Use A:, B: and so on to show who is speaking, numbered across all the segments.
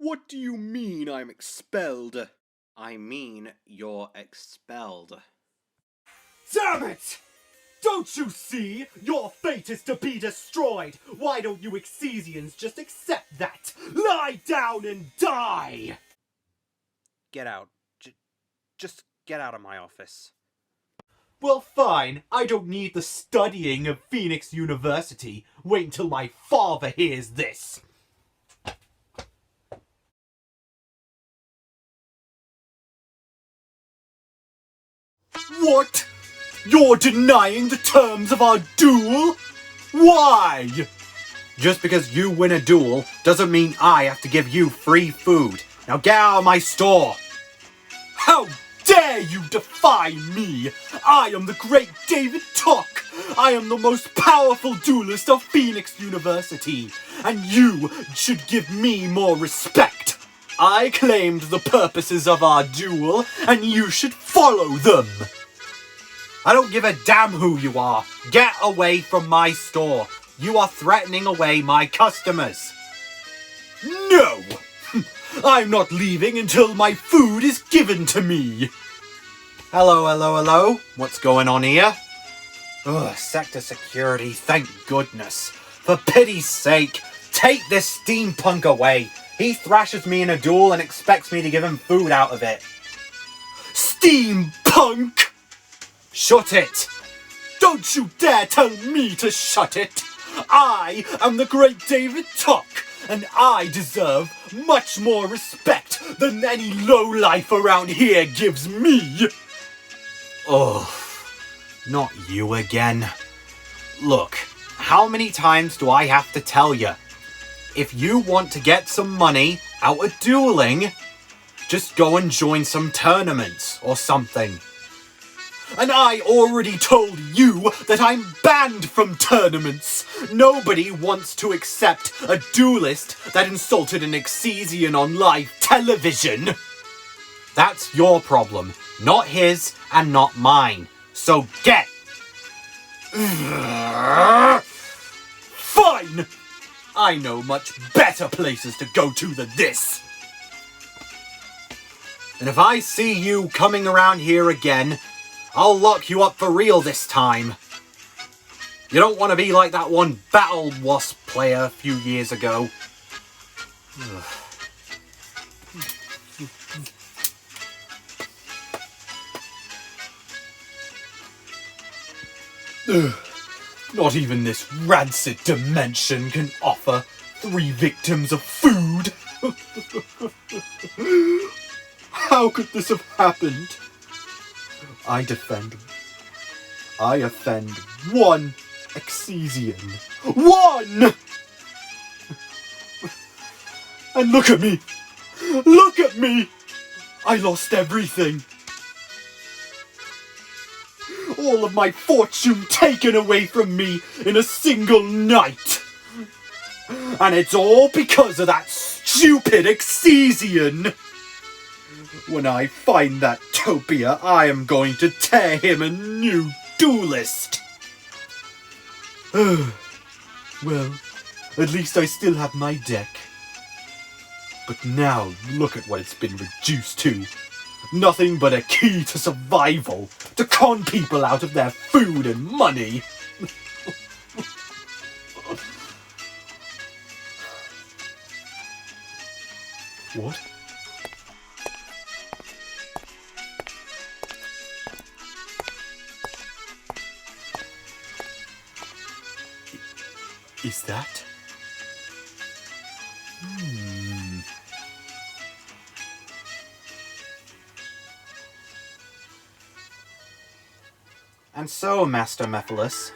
A: What do you mean I'm expelled?
B: I mean you're expelled.
C: Damn it! Don't you see? Your fate is to be destroyed! Why don't you Exesians just accept that? Lie down and die!
B: Get out. Just get out of my office.
C: Well, fine. I don't need the studying of Phoenix University. Wait until my father hears this. What? You're denying the terms of our duel? Why?
B: Just because you win a duel doesn't mean I have to give you free food. Now get out of my store!
C: How dare you defy me? I am the great David Tock. I am the most powerful duelist of Phoenix University. And you should give me more respect. I claimed the purposes of our duel, and you should follow them.
B: I don't give a damn who you are. Get away from my store. You are threatening away my customers.
C: No! I'm not leaving until my food is given to me.
B: Hello. What's going on here? Ugh, sector security, thank goodness. For pity's sake, take this steampunk away. He thrashes me in a duel and expects me to give him food out of it.
C: Steampunk!
B: Shut it!
C: Don't you dare tell me to shut it! I am the great David Tock, and I deserve much more respect than any lowlife around here gives me!
B: Oh, not you again. Look, how many times do I have to tell you? If you want to get some money out of dueling, just go and join some tournaments or something.
C: And I already told you that I'm banned from tournaments. Nobody wants to accept a duelist that insulted an Exesian on live television.
B: That's your problem, not his and not mine. So get!
C: Fine! I know much better places to go to than this.
B: And if I see you coming around here again, I'll lock you up for real this time. You don't want to be like that one Battle Wasp player a few years ago.
C: Not even this rancid dimension can offer 3 victims of food. How could this have happened? I offend one Exesian. One! And look at me! Look at me! I lost everything. All of my fortune taken away from me in a single night. And it's all because of that stupid Exesian. When I find that Topia, I am going to tear him a new duelist. Well, at least I still have my deck. But now look at what it's been reduced to. Nothing but a key to survival, to con people out of their food and money. What? Is that?
B: And so, Master Mephiles,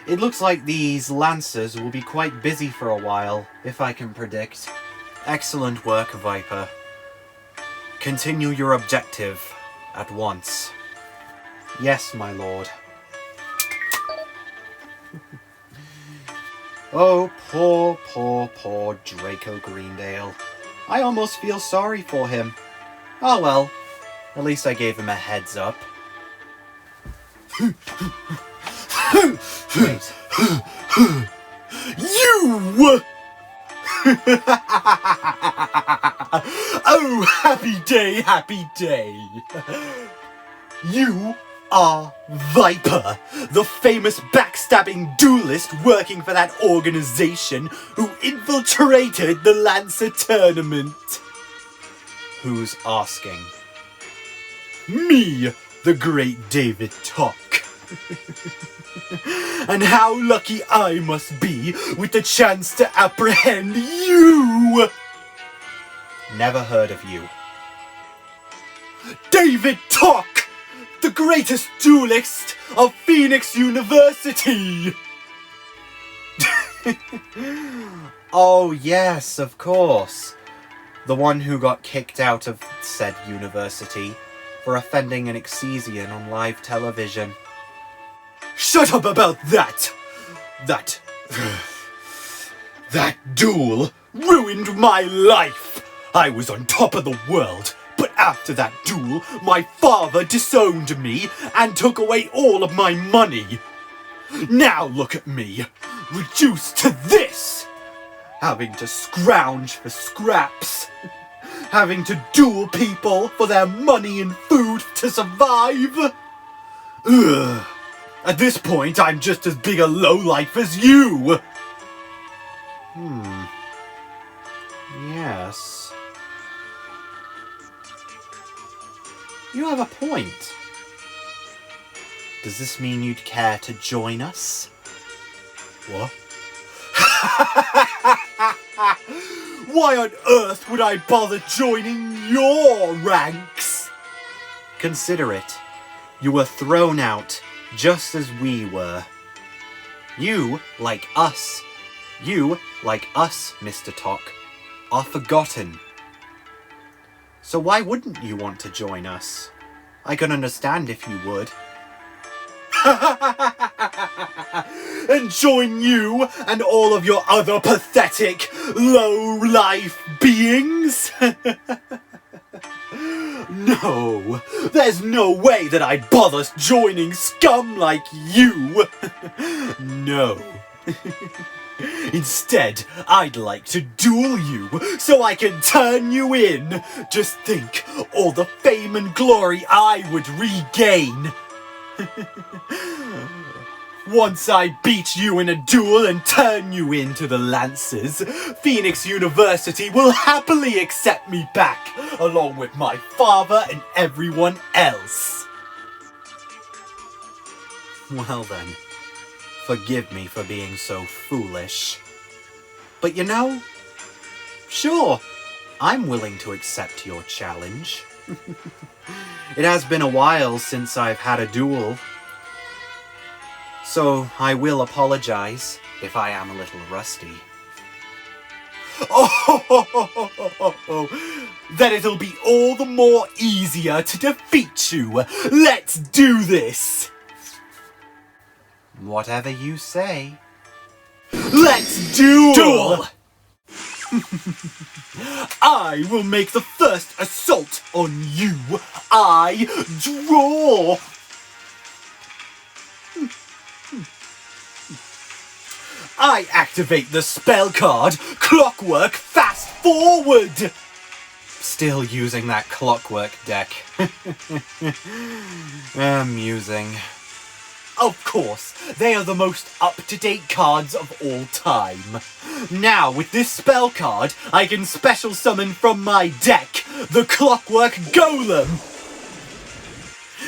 B: it looks like these Lancers will be quite busy for a while, if I can predict. Excellent work, Viper. Continue your objective at once. Yes, my lord. Oh, poor Draco Greendale. I almost feel sorry for him. Oh well, at least I gave him a heads up. Wait.
C: You! Oh, happy day, happy day. You are Viper, the famous backstabbing duelist working for that organization who infiltrated the Lancer tournament.
B: Who's asking?
C: Me, the great David Tock. And how lucky I must be with the chance to apprehend you!
B: Never heard of you.
C: David Tock! The greatest duelist of Phoenix University!
B: Oh, yes, of course. The one who got kicked out of said university for offending an Exesian on live television.
C: Shut up about that! That duel ruined my life! I was on top of the world, but after that duel, my father disowned me and took away all of my money. Now look at me, reduced to this! Having to scrounge for scraps. Having to duel people for their money and food to survive. Ugh. At this point, I'm just as big a lowlife as you!
B: Yes. You have a point. Does this mean you'd care to join us?
C: What? Why on earth would I bother joining your ranks?
B: Consider it. You were thrown out just as we were. You, like us, Mr. Tock, are forgotten. So why wouldn't you want to join us? I can understand if you would.
C: And join you and all of your other pathetic, low-life beings? No, there's no way that I'd bother joining scum like you. No. Instead, I'd like to duel you so I can turn you in. Just think, all the fame and glory I would regain. Once I beat you in a duel and turn you into the Lancers, Phoenix University will happily accept me back, along with my father and everyone else.
B: Well then, forgive me for being so foolish. But you know, sure, I'm willing to accept your challenge. It has been a while since I've had a duel, so I will apologize if I am a little rusty.
C: Oh, then it'll be all the more easier to defeat you. Let's do this.
B: Whatever you say.
C: Let's duel! I will make the first assault on you. I draw. I activate the spell card, Clockwork Fast Forward.
B: Still using that clockwork deck. Amusing.
C: Of course, they are the most up-to-date cards of all time. Now, with this spell card, I can special summon from my deck the Clockwork Golem.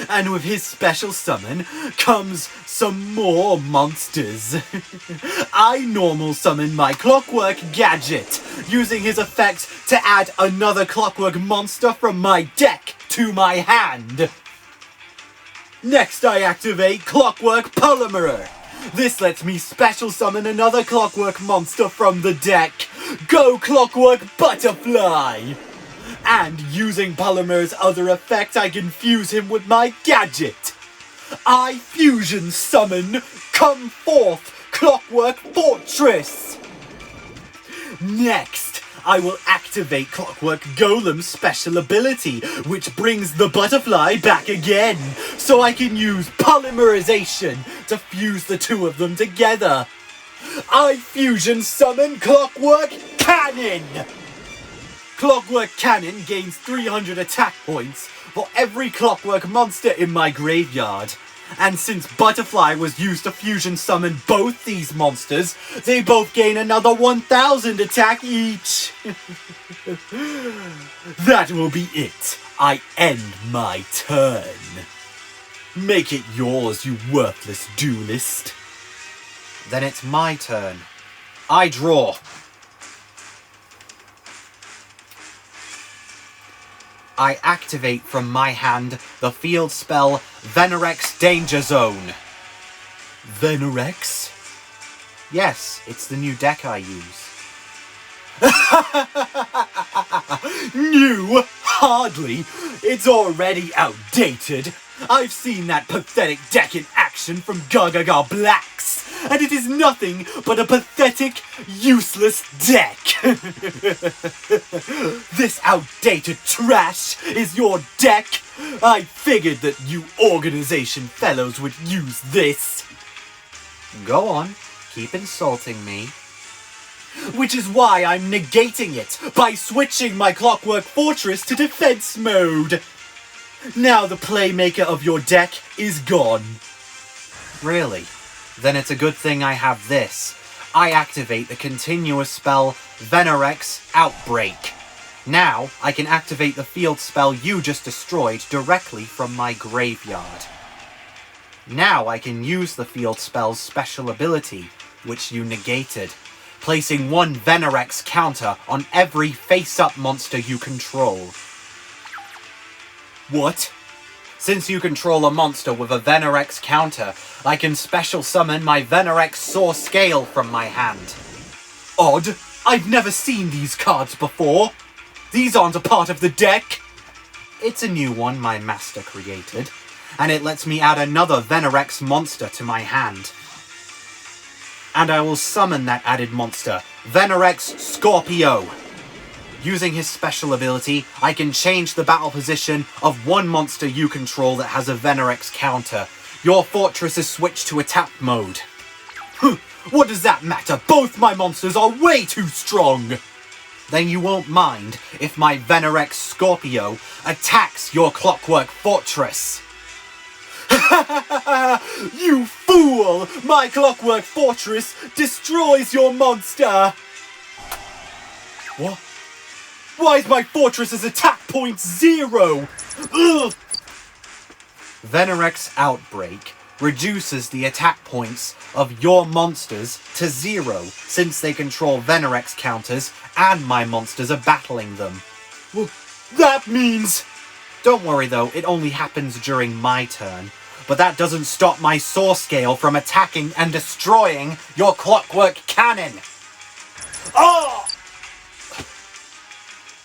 C: And with his special summon comes some more monsters. I normal summon my Clockwork Gadget, using his effect to add another Clockwork monster from my deck to my hand. Next I activate Clockwork Polymerer. This lets me special summon another Clockwork monster from the deck. Go Clockwork Butterfly! And using Polymer's other effect, I can fuse him with my gadget. I fusion summon Come Forth Clockwork Fortress. Next, I will activate Clockwork Golem's special ability, which brings the butterfly back again, so I can use polymerization to fuse the two of them together. I fusion summon Clockwork Cannon. Clockwork Cannon gains 300 attack points for every clockwork monster in my graveyard. And since Butterfly was used to fusion summon both these monsters, they both gain another 1000 attack each. That will be it. I end my turn. Make it yours, you worthless duelist.
B: Then it's my turn. I draw. I activate from my hand the field spell Venerex Danger Zone.
C: Venerex?
B: Yes, it's the new deck I use.
C: New? Hardly. It's already outdated. I've seen that pathetic deck in action from Gaga Blacks, and it is nothing but a pathetic, useless deck. This outdated trash is your deck? I figured that you organization fellows would use this.
B: Go on, keep insulting me.
C: Which is why I'm negating it by switching my Clockwork Fortress to defense mode. Now the playmaker of your deck is gone.
B: Really? Then it's a good thing I have this. I activate the continuous spell Venerex Outbreak. Now I can activate the field spell you just destroyed directly from my graveyard. Now I can use the field spell's special ability, which you negated, placing one Venerex counter on every face-up monster you control.
C: What?
B: Since you control a monster with a Venerex counter, I can special summon my Venerex Soar Scale from my hand.
C: Odd. I've never seen these cards before. These aren't a part of the deck.
B: It's a new one my master created, and it lets me add another Venerex monster to my hand. And I will summon that added monster, Venerex Scorpio. Using his special ability, I can change the battle position of one monster you control that has a Venerex counter. Your fortress is switched to attack mode.
C: What does that matter? Both my monsters are way too strong.
B: Then you won't mind if my Venerex Scorpio attacks your Clockwork Fortress.
C: You fool! My Clockwork Fortress destroys your monster! What? Why is my fortress's attack point 0? Ugh!
B: Venerex Outbreak reduces the attack points of your monsters to 0 since they control Venerex counters and my monsters are battling them.
C: Well, that means...
B: Don't worry though, it only happens during my turn. But that doesn't stop my Soar Scale from attacking and destroying your Clockwork Cannon.
C: Ah!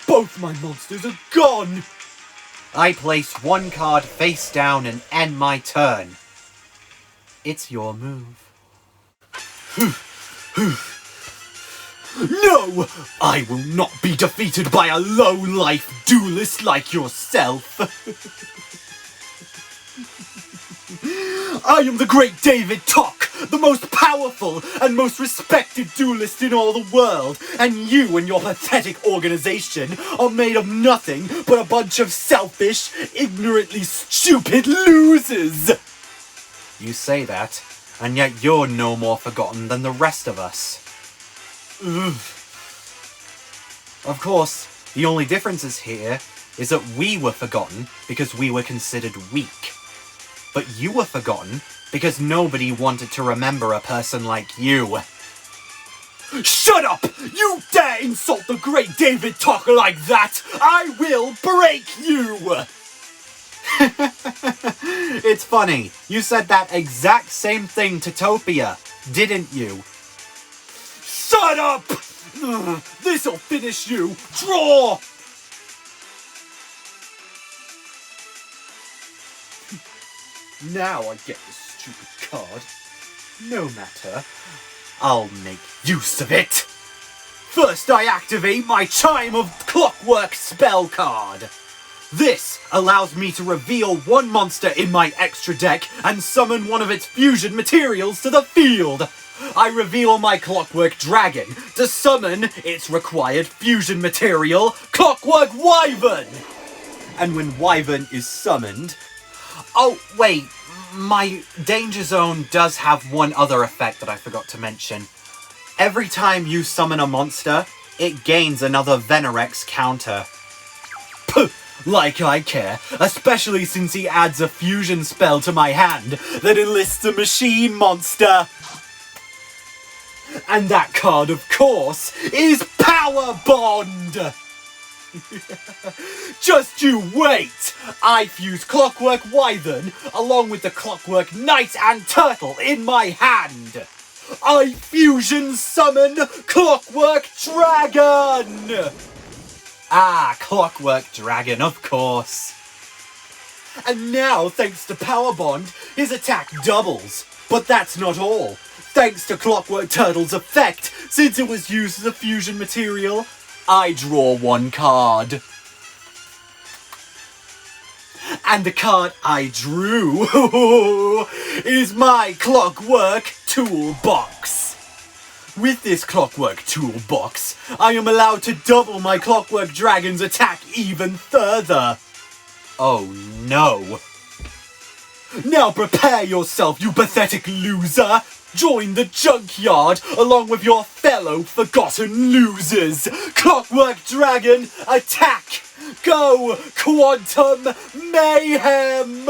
C: Both my monsters are gone!
B: I place one card face down and end my turn. It's your move.
C: No! I will not be defeated by a low-life duelist like yourself! I am the great David Tock, the most powerful and most respected duelist in all the world, and you and your pathetic organization are made of nothing but a bunch of selfish, ignorantly stupid losers!
B: You say that, and yet you're no more forgotten than the rest of us.
C: Ugh.
B: Of course, the only difference here is that we were forgotten because we were considered weak. But you were forgotten because nobody wanted to remember a person like you.
C: Shut up! You dare insult the great David Tock like that! I will break you!
B: It's funny, you said that exact same thing to Topia, didn't you?
C: Shut up! Ugh, this'll finish you! Draw! Now I get this stupid card. No matter. I'll make use of it. First I activate my Chime of Clockwork spell card. This allows me to reveal one monster in my extra deck and summon one of its fusion materials to the field. I reveal my Clockwork Dragon to summon its required fusion material, Clockwork Wyvern! And when Wyvern is summoned... Oh, wait, my Danger Zone does have one other effect that I forgot to mention. Every time you summon a monster, it gains another Venerex counter. Puh! Like I care, especially since he adds a fusion spell to my hand that enlists a machine monster. And that card, of course, is Power Bond! Just you wait! I fuse Clockwork Wyvern along with the Clockwork Knight and Turtle in my hand. I fusion summon Clockwork Dragon! Ah, Clockwork Dragon, of course. And now, thanks to Power Bond, his attack doubles. But that's not all. Thanks to Clockwork Turtle's effect, since it was used as a fusion material, I draw one card. And the card I drew is my Clockwork Toolbox. With this Clockwork Toolbox, I am allowed to double my Clockwork Dragon's attack even further. Oh no. Now prepare yourself, you pathetic loser! Join the junkyard along with your fellow forgotten losers! Clockwork Dragon, attack! Go, Quantum Mayhem!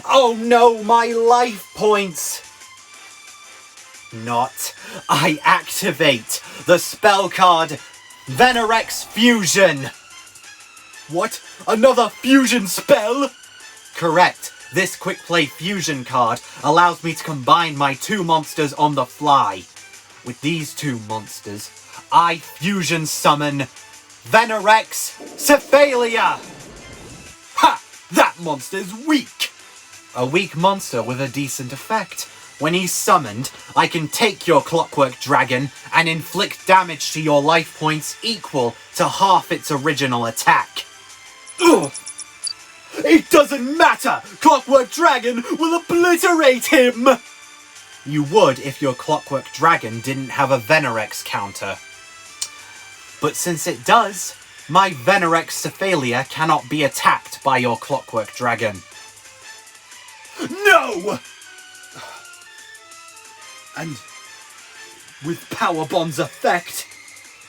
C: Oh no, my life points! Not. I activate the spell card Venerex Fusion. What? Another fusion spell? Correct. This quick play fusion card allows me to combine my two monsters on the fly. With these two monsters, I fusion summon Venerex Cephalia. Ha! That monster's weak. A weak monster with a decent effect. When he's summoned, I can take your Clockwork Dragon and inflict damage to your life points equal to half its original attack. Ugh! It doesn't matter! Clockwork Dragon will obliterate him! You would if your Clockwork Dragon didn't have a Venerex counter. But since it does, my Venerex Cephalia cannot be attacked by your Clockwork Dragon. No! And with Power Bond's effect,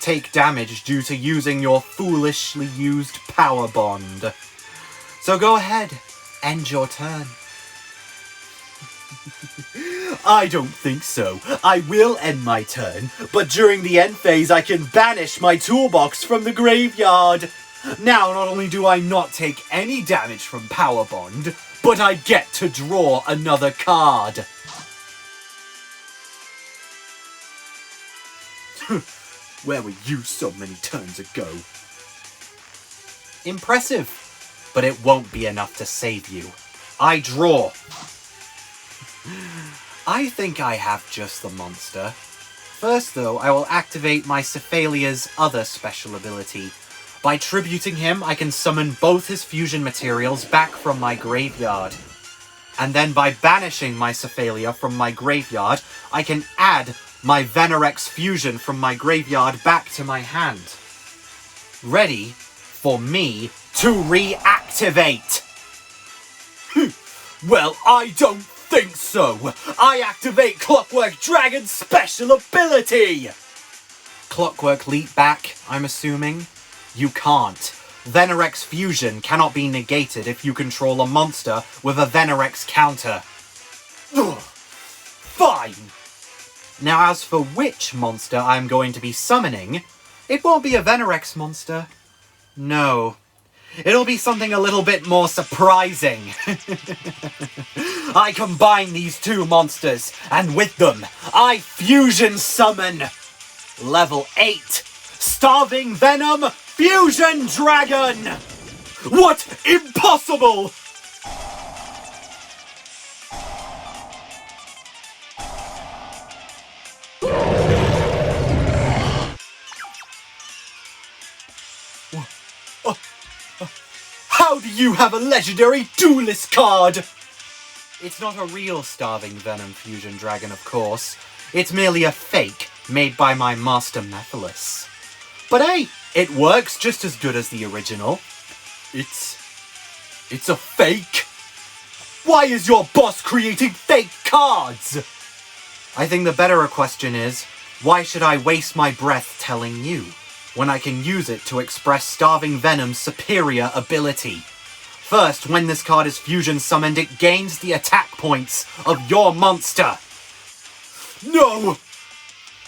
C: take damage due to using your foolishly used Power Bond. So go ahead, end your turn. I don't think so. I will end my turn, but during the end phase I can banish my toolbox from the graveyard. Now not only do I not take any damage from Power Bond, but I get to draw another card. Where were you so many turns ago? Impressive, but it won't be enough to save you. I draw. I think I have just the monster. First though, I will activate my Cephalia's other special ability. By tributing him, I can summon both his fusion materials back from my graveyard. And then by banishing my Cephalia from my graveyard, I can add my Venerex Fusion from my graveyard back to my hand. Ready for me to reactivate. Well, I don't think so. I activate Clockwork Dragon's special ability. Clockwork Leap Back, I'm assuming? You can't. Venerex Fusion cannot be negated if you control a monster with a Venerex counter. Ugh. Fine. Now as for which monster I'm going to be summoning, it won't be a Venerex monster. No. It'll be something a little bit more surprising. I combine these two monsters, and with them, I fusion summon Level 8 Starving Venom Fusion Dragon! What? Impossible! How do you have a legendary duelist card?
B: It's not a real starving venom fusion dragon, of course. It's merely a fake made by my master Methyllus. But hey, it works just as good as the original.
C: It's a fake? Why is your boss creating fake cards?
B: I think the better question is, why should I waste my breath telling you, when I can use it to express Starving Venom's superior ability? First, when this card is fusion summoned, it gains the attack points of your monster.
C: No!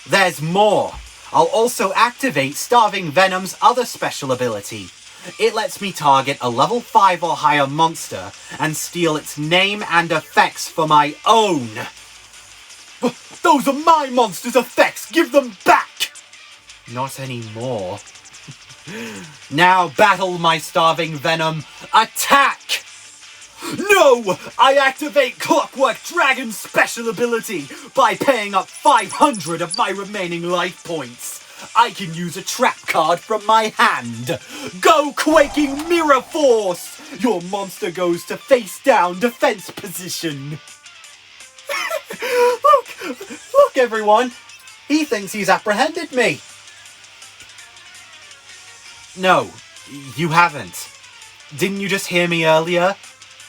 B: There's more. I'll also activate Starving Venom's other special ability. It lets me target a level 5 or higher monster and steal its name and effects for my own.
C: Those are my monster's effects! Give them back!
B: Not anymore. Now battle, my Starving Venom. Attack!
C: No! I activate Clockwork Dragon's special ability by paying up 500 of my remaining life points. I can use a trap card from my hand. Go Quaking Mirror Force! Your monster goes to face down defense position.
B: Look everyone! He thinks he's apprehended me. No, you haven't. Didn't you just hear me earlier?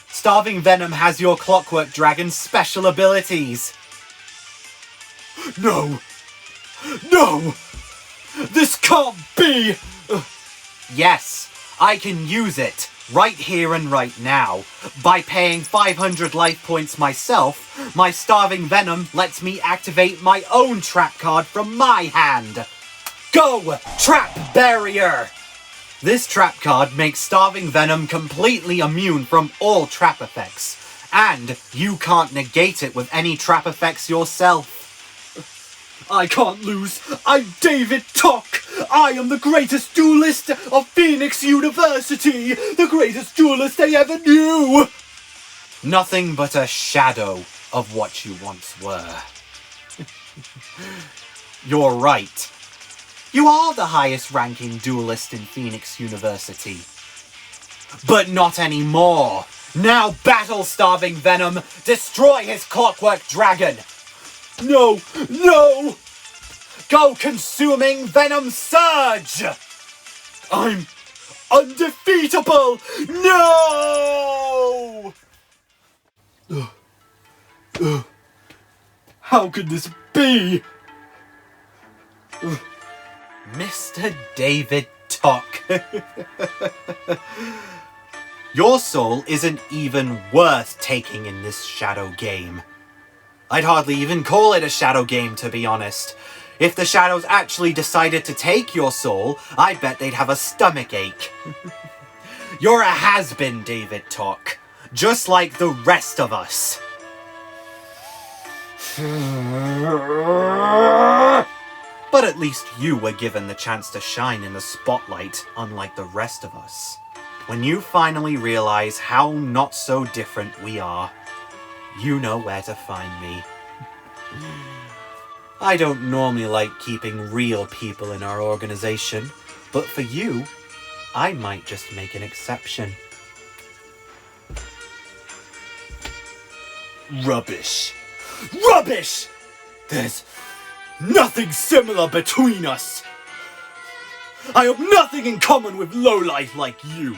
B: Starving Venom has your Clockwork Dragon's special abilities.
C: No! No! This can't be!
B: Yes, I can use it, right here and right now. By paying 500 life points myself, my Starving Venom lets me activate my own trap card from my hand. Go, Trap Barrier! This trap card makes Starving Venom completely immune from all trap effects, and you can't negate it with any trap effects yourself.
C: I can't lose. I'm David Tock. I am the greatest duelist of Phoenix University. The greatest duelist they ever knew.
B: Nothing but a shadow of what you once were. You're right. You are the highest ranking duelist in Phoenix University. But not anymore. Now battle, Starving Venom. Destroy his Clockwork Dragon.
C: No! No!
B: Go Consuming Venom Surge!
C: I'm undefeatable! No! How could this be?
B: Mr. David Tock. Your soul isn't even worth taking in this shadow game. I'd hardly even call it a shadow game, to be honest. If the shadows actually decided to take your soul, I bet they'd have a stomach ache. You're a has-been, David Tock. Just like the rest of us. But at least you were given the chance to shine in the spotlight, unlike the rest of us. When you finally realize how not so different we are, you know where to find me. I don't normally like keeping real people in our organization, but for you, I might just make an exception.
C: Rubbish. Rubbish! There's nothing similar between us. I have nothing in common with lowlife like you.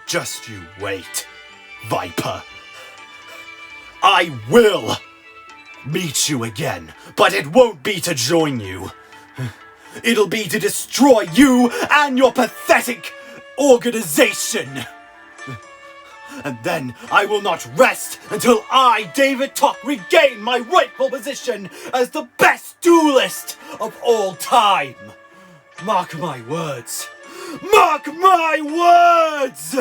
C: Just you wait, Viper. I will meet you again, but it won't be to join you. It'll be to destroy you and your pathetic organization. And then I will not rest until I, David Tock, regain my rightful position as the best duelist of all time. Mark my words. Mark my words!